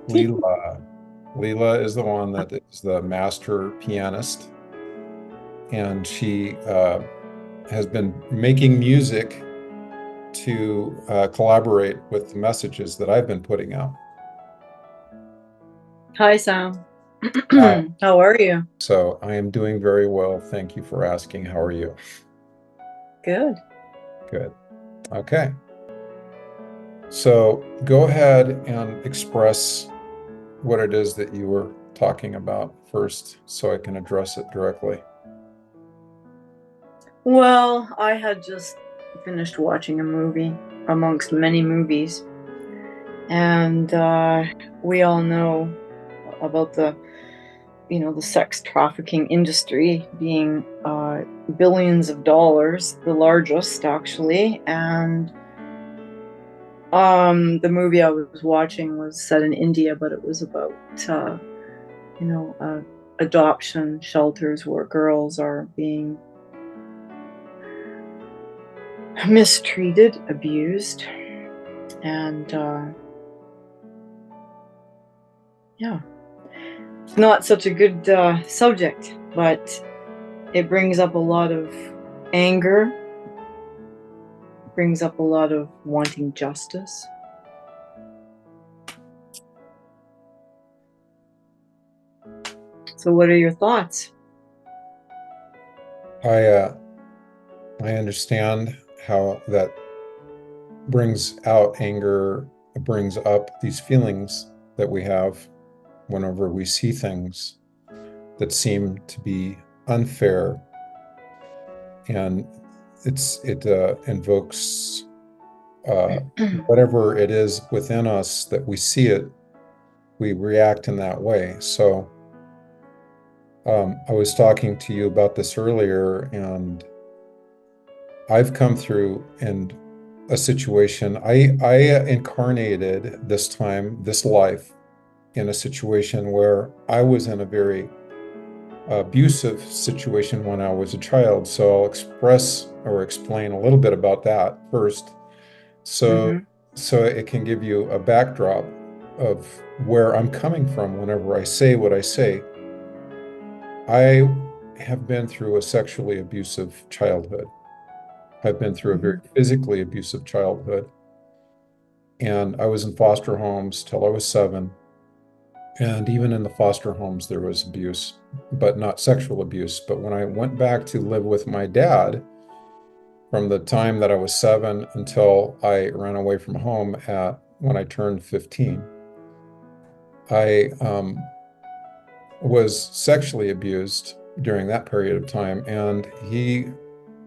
Leela. Leela is the one that is the master pianist, and she has been making music to collaborate with the messages that I've been putting out. Hi, Sam. Hi. How are you? So I am doing very well. Thank you for asking. How are you? Good. Good. Okay. So go ahead and express what it is that you were talking about first so I can address it directly. Well, I had just finished watching a movie amongst many movies, and we all know about the sex trafficking industry being billions of dollars, the largest actually. And the movie I was watching was set in India, but it was about uh, you know, uh, adoption shelters where girls are being mistreated, abused, and yeah, it's not such a good subject, but it brings up a lot of anger, brings up a lot of wanting justice. So, what are your thoughts? I I understand how that brings out anger, brings up these feelings that we have whenever we see things that seem to be unfair, and it invokes whatever it is within us that we see it, we react in that way. So I was talking to you about this earlier, and I've come through and a situation. I incarnated this time, this life, in a situation where I was in a very abusive situation when I was a child. So I'll express or explain a little bit about that first, so Mm-hmm. so it can give you a backdrop of where I'm coming from whenever I say what I say. I have been through a sexually abusive childhood. I've been through a very Mm-hmm. physically abusive childhood. And I was in foster homes till I was 7. And even in the foster homes, there was abuse, but not sexual abuse. But when I went back to live with my dad, from the time that I was 7 until I ran away from home at when I turned 15, I was sexually abused during that period of time. And he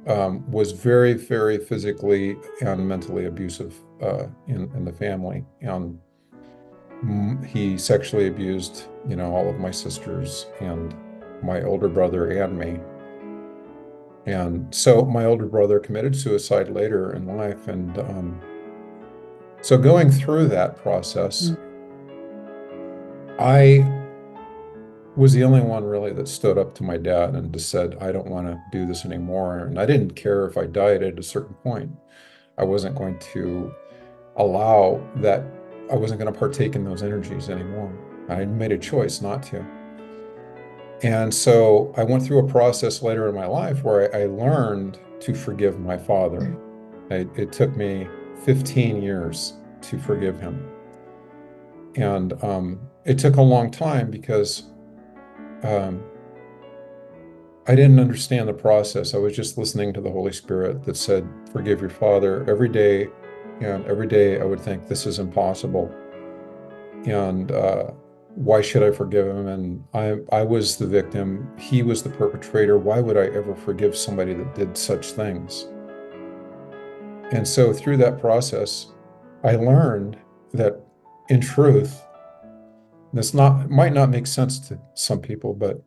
was very, very physically and mentally abusive in the family. And he sexually abused, all of my sisters and my older brother and me. And so my older brother committed suicide later in life. And so going through that process, I was the only one really that stood up to my dad and just said, I don't want to do this anymore. And I didn't care if I died at a certain point. I wasn't going to allow that, I wasn't going to partake in those energies anymore. I made a choice not to. And so I went through a process later in my life where I learned to forgive my father. It took me 15 years to forgive him. And it took a long time because um, I didn't understand the process. I was just listening to the Holy Spirit that said, forgive your father every day. And every day I would think, this is impossible. And why should I forgive him? And I was the victim. He was the perpetrator. Why would I ever forgive somebody that did such things? And so through that process, I learned that in truth, might not make sense to some people, but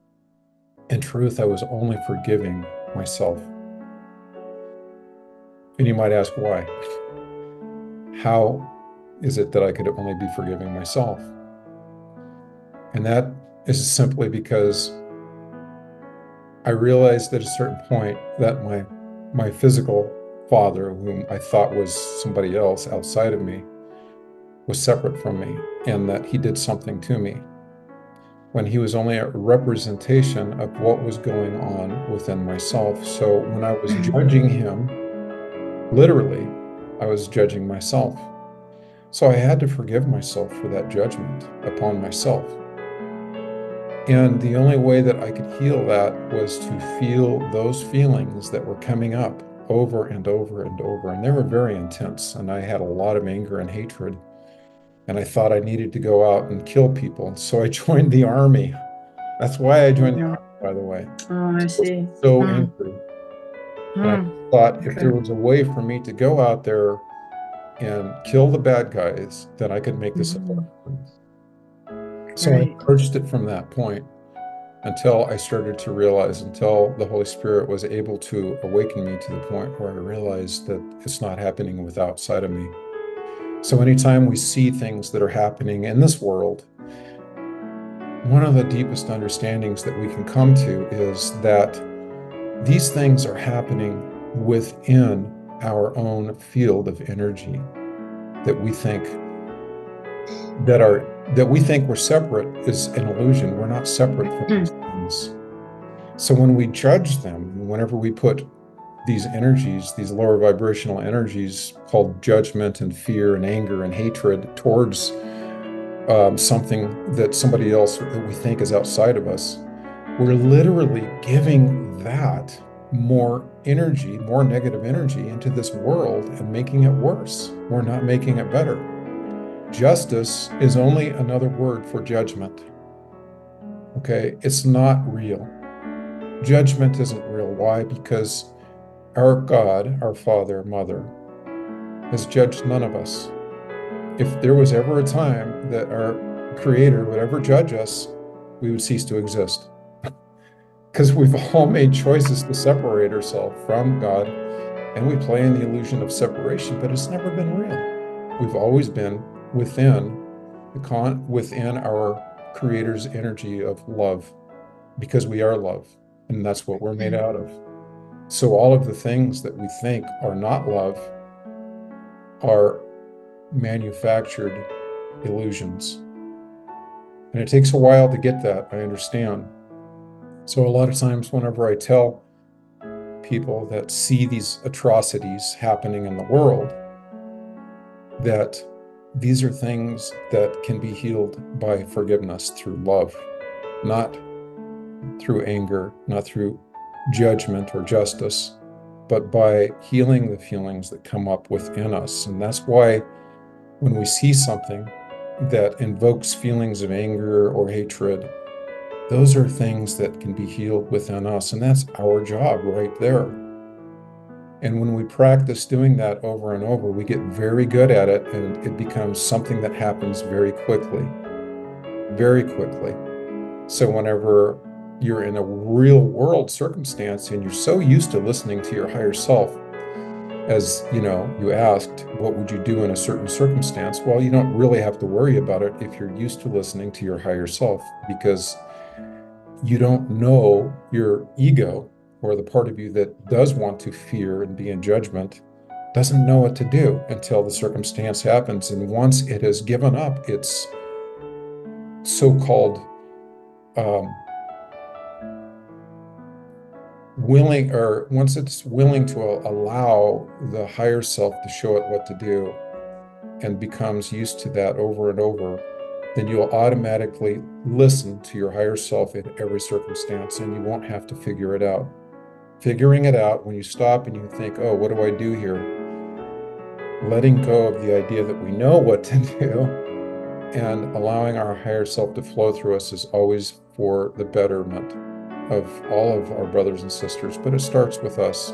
in truth, I was only forgiving myself. And you might ask why. How is it that I could only be forgiving myself? And that is simply because I realized at a certain point that my physical father, whom I thought was somebody else outside of me, was separate from me and that he did something to me, when he was only a representation of what was going on within myself. So when I was judging him, literally, I was judging myself. So I had to forgive myself for that judgment upon myself. And the only way that I could heal that was to feel those feelings that were coming up over and over and over. And they were very intense. And I had a lot of anger and hatred. And I thought I needed to go out and kill people. So I joined the army. That's why I joined the army, by the way. Oh, I see. So angry. And I thought if Okay. there was a way for me to go out there and kill the bad guys, then I could make this happen. So I approached it from that point until I started to realize, until the Holy Spirit was able to awaken me to the point where I realized that it's not happening with outside of me. So anytime we see things that are happening in this world, one of the deepest understandings that we can come to is that these things are happening within our own field of energy that we think we're separate is an illusion. We're not separate from these things. So when we judge them, whenever we put these energies, these lower vibrational energies called judgment and fear and anger and hatred towards something that somebody else that we think is outside of us, we're literally giving that more energy, more negative energy into this world and making it worse. We're not making it better. Justice is only another word for judgment. Okay, it's not real. Judgment isn't real. Why? Because our God, our Father, Mother, has judged none of us. If there was ever a time that our Creator would ever judge us, we would cease to exist. Because we've all made choices to separate ourselves from God, and we play in the illusion of separation, but it's never been real. We've always been within our Creator's energy of love, because we are love, and that's what we're made out of. So all of the things that we think are not love are manufactured illusions. And it takes a while to get that, I understand. So a lot of times whenever I tell people that see these atrocities happening in the world, that these are things that can be healed by forgiveness through love, not through anger, not through judgment or justice, but by healing the feelings that come up within us. And that's why when we see something that invokes feelings of anger or hatred, those are things that can be healed within us. And that's our job right there. And when we practice doing that over and over, we get very good at it, and it becomes something that happens very quickly, very quickly. So whenever you're in a real world circumstance and you're so used to listening to your higher self, as you know, you asked, what would you do in a certain circumstance? Well, you don't really have to worry about it if you're used to listening to your higher self, because you don't know your ego, or the part of you that does want to fear and be in judgment, doesn't know what to do until the circumstance happens. And once it has given up its so-called once it's willing to allow the higher self to show it what to do and becomes used to that over and over, then you'll automatically listen to your higher self in every circumstance, and you won't have to figure it out. Figuring it out, when you stop and you think, oh, what do I do here? Letting go of the idea that we know what to do and allowing our higher self to flow through us is always for the betterment of all of our brothers and sisters. But it starts with us.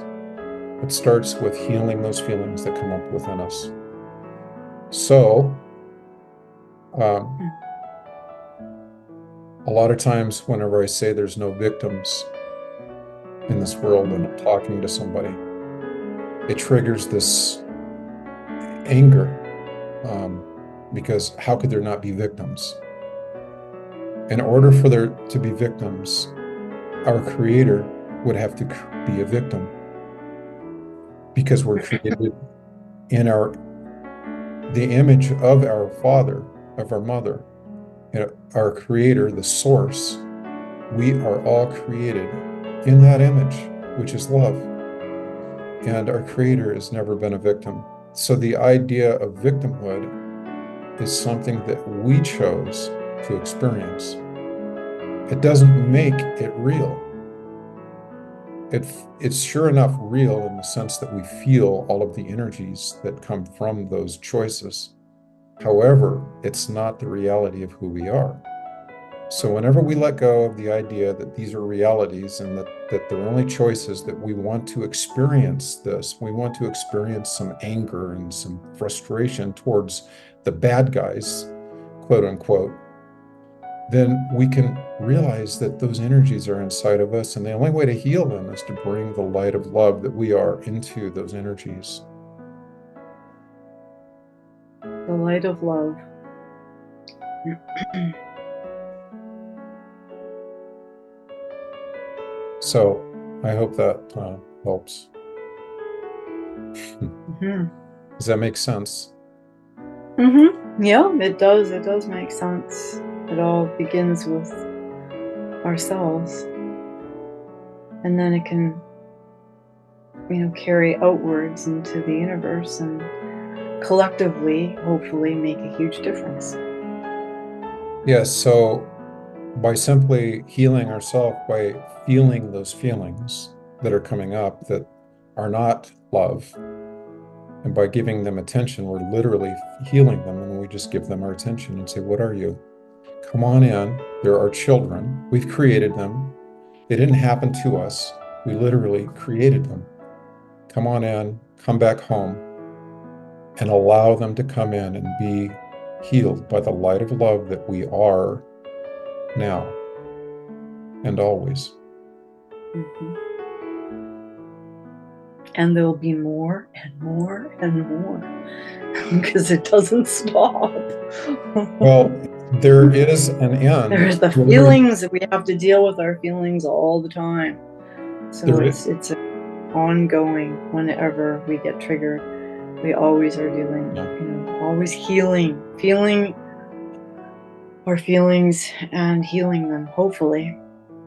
It starts with healing those feelings that come up within us. So, a lot of times whenever I say there's no victims in this world and I'm talking to somebody, it triggers this anger, because how could there not be victims? In order for there to be victims, our Creator would have to be a victim, because we're created in our the image of our father, of our mother, our creator, the source. We are all created in that image, which is love. And our creator has never been a victim. So the idea of victimhood is something that we chose to experience. It doesn't make it real. It's sure enough real in the sense that we feel all of the energies that come from those choices. However, it's not the reality of who we are. So whenever we let go of the idea that these are realities and that they're only choices, that we want to experience this, we want to experience some anger and some frustration towards the bad guys, quote unquote, then we can realize that those energies are inside of us, and the only way to heal them is to bring the light of love that we are into those energies. The light of love. So I hope that helps. Mm-hmm. Does that make sense? Mm-hmm. Yeah, it does. It does make sense. It all begins with ourselves. And then it can, carry outwards into the universe and collectively, hopefully, make a huge difference. Yes, so by simply healing ourselves, by feeling those feelings that are coming up that are not love, and by giving them attention, we're literally healing them, and we just give them our attention and say, what are you? Come on in. They're our children. We've created them. They didn't happen to us. We literally created them. Come on in, come back home, and allow them to come in and be healed by the light of love that we are now and always. Mm-hmm. And there'll be more and more and more because it doesn't stop. Well, there is an end. There's the feelings that we have to deal with our feelings all the time. So it's ongoing. Whenever we get triggered, we always are doing, always feeling our feelings and healing them, hopefully.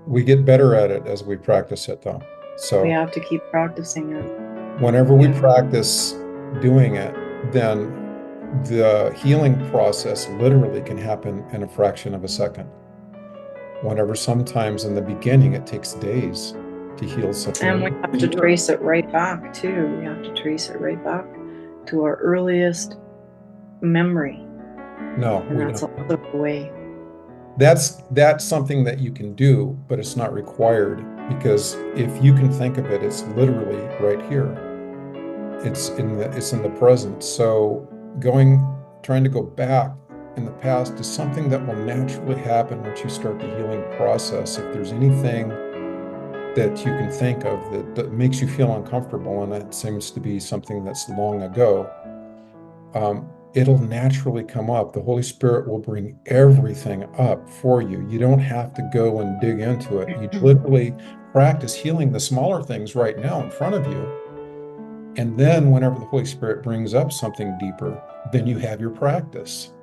We get better at it as we practice it, though. So we have to keep practicing it. Whenever we practice doing it, then the healing process literally can happen in a fraction of a second. Whenever sometimes in the beginning it takes days to heal something. And we have to trace it right back too. We have to trace it right back to our earliest memory. No, and that's also the way. That's something that you can do, but it's not required, because if you can think of it, it's literally right here. It's in the present. So trying to go back in the past is something that will naturally happen once you start the healing process. If there's anything that you can think of that makes you feel uncomfortable, and that seems to be something that's long ago, it'll naturally come up. The Holy Spirit will bring everything up for you. You don't have to go and dig into it. You literally practice healing the smaller things right now in front of you. And then whenever the Holy Spirit brings up something deeper, then you have your practice.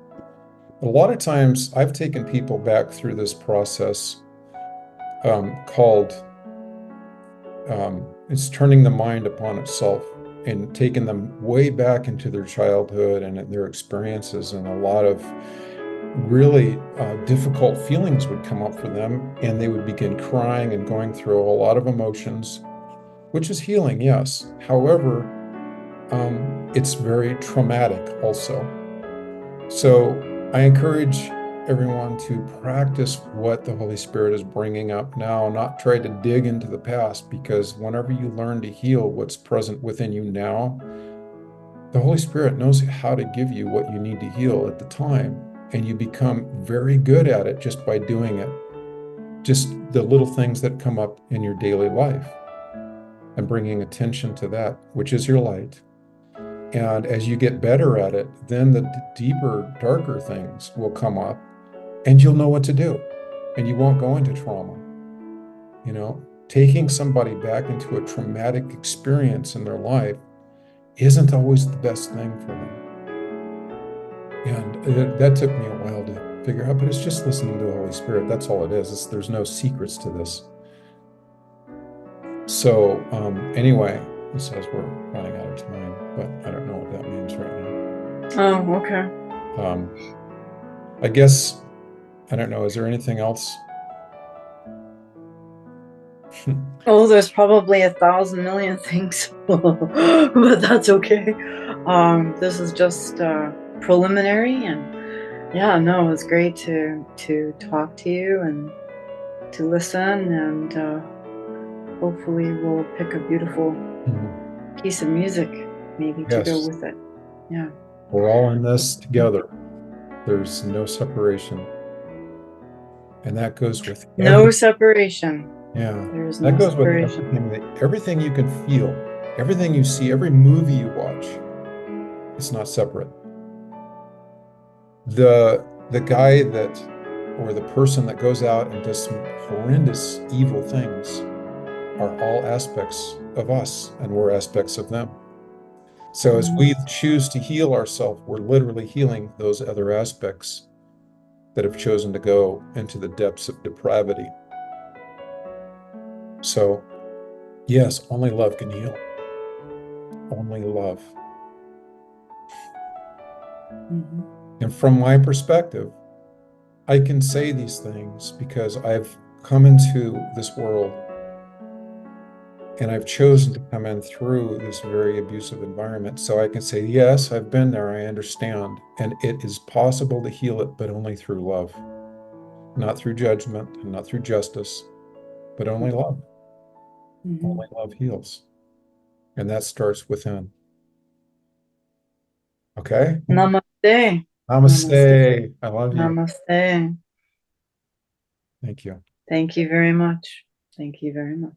A lot of times I've taken people back through this process called, it's turning the mind upon itself, and taking them way back into their childhood and their experiences, and a lot of really difficult feelings would come up for them, and they would begin crying and going through a lot of emotions, which is healing, yes. However, it's very traumatic also. So I encourage everyone to practice what the Holy Spirit is bringing up now, not try to dig into the past, because whenever you learn to heal what's present within you now, the Holy Spirit knows how to give you what you need to heal at the time, and you become very good at it just by doing it. Just the little things that come up in your daily life and bringing attention to that, which is your light. And as you get better at it, then the deeper, darker things will come up, and you'll know what to do, and you won't go into trauma. Taking somebody back into a traumatic experience in their life isn't always the best thing for them. And that took me a while to figure out, but it's just listening to the Holy Spirit. That's all it is. There's no secrets to this. So anyway, it says we're running out of time, but I don't know what that means right now. Oh, okay. I guess, I don't know, is there anything else? Oh, there's probably 1,000,000,000 things, but that's okay. This is just preliminary, and yeah, no, it's great to talk to you and to listen, and hopefully we'll pick a beautiful piece of music maybe to go Yes, with it. Yeah. we're all in this together. There's no separation. And that goes with No separation. yeah, There's that no goes with separation. everything you can feel, everything you see, every movie you watch. It's not separate. The guy that, or the person that goes out and does some horrendous evil things are all aspects of us, and we're aspects of them. So as we choose to heal ourselves, we're literally healing those other aspects that have chosen to go into the depths of depravity. So yes, only love can heal. Only love. And from my perspective, I can say these things because I've come into this world and I've chosen to come in through this very abusive environment. So I can say, yes, I've been there, I understand. And it is possible to heal it, but only through love, not through judgment and not through justice, but only love. Only love heals. And that starts within. Okay? Namaste. Namaste. I love you. Namaste. Thank you. Thank you very much. Thank you very much.